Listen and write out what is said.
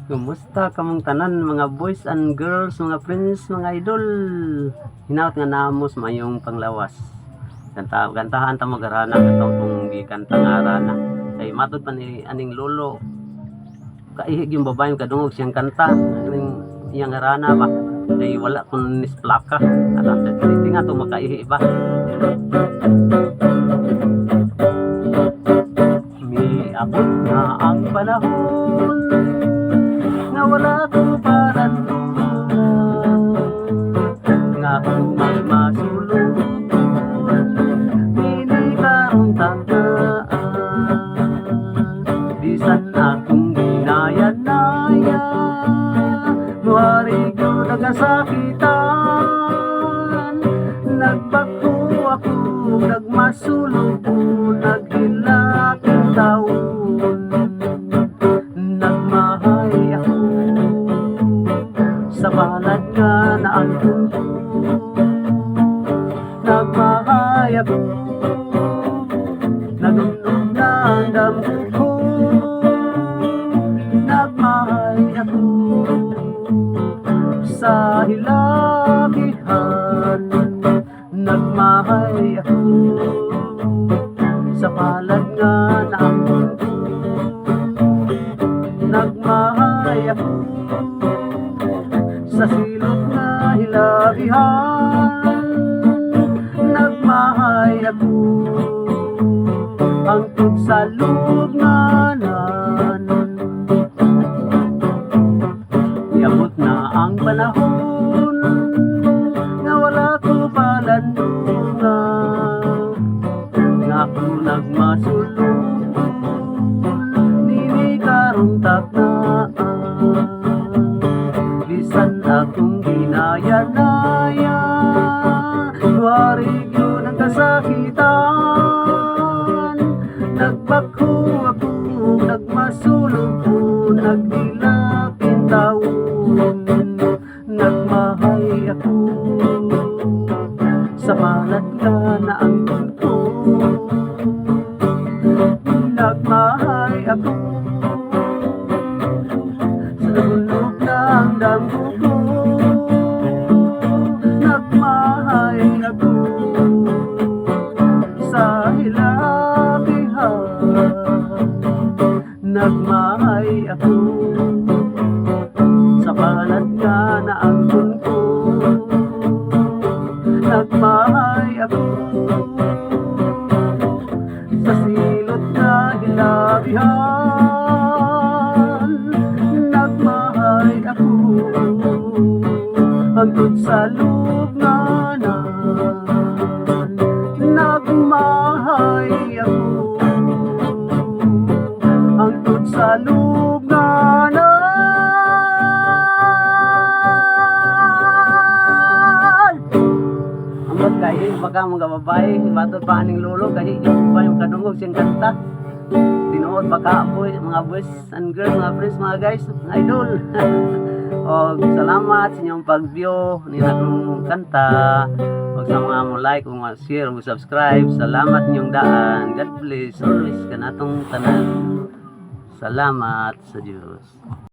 Kumusta kamong tanan mga boys and girls, mga friends, mga idol? Hinaut nga namos mayong panglawas. Kantahan ta mo garana katong kung gikanta nga arana. Kay matud pa ni aning lolo. Kaihig yung babae kadungog siyang kanta. Aning iyang arana ba? Kay wala kun nisplaka. Alam sa triste nga to makaihi ba? Miabot na ang panahon nga wala ko paranungan nga kung magmasulog hindi karong tandaan bisan akong ginaya-naya muari ko nagasakitan nagbako ako nagmasulog naghilak ang taon nagmahay ako sa balad nga na ang tundo nagmahay ako nagunog na ang damgo ko nagmahay ako sa hilakihan nagmahay ako sa balad nga na ang tundo nagmahay ako sa silot na hilabihan nagmahay ako hangtod sa lugnanan iabot na ang panahon nga wala ko palandungan nga ako nagmasulong nini karong taknaan bisan akong ginaya-naya wari yun ang kasakitan nagbako ako nagmasulog ko nagdilapin taon nagmahay ako sa balat ka na ang ko nagmahay ako sa nabulog ng damgo ko nagmahay ako sa hilakihan nagmahay ako sa balat nga na ang ko nagmahay ako sa silot na hilabihan nagmahay ako hangtod sa lugnanan nagmahay ako hangtod sa lugnanan hangtod kayo baka mga babae batod pa aning lolo kayo pa yung kadungog siyang kanta tinuod baka boy mga boys and girls mga friends mga guys mga idol o salamat sa inyong pag-view nila kong kanta o sa mga mo like o mga share o subscribe salamat ninyong daan God bless always kanatong tanan salamat sa Diyos.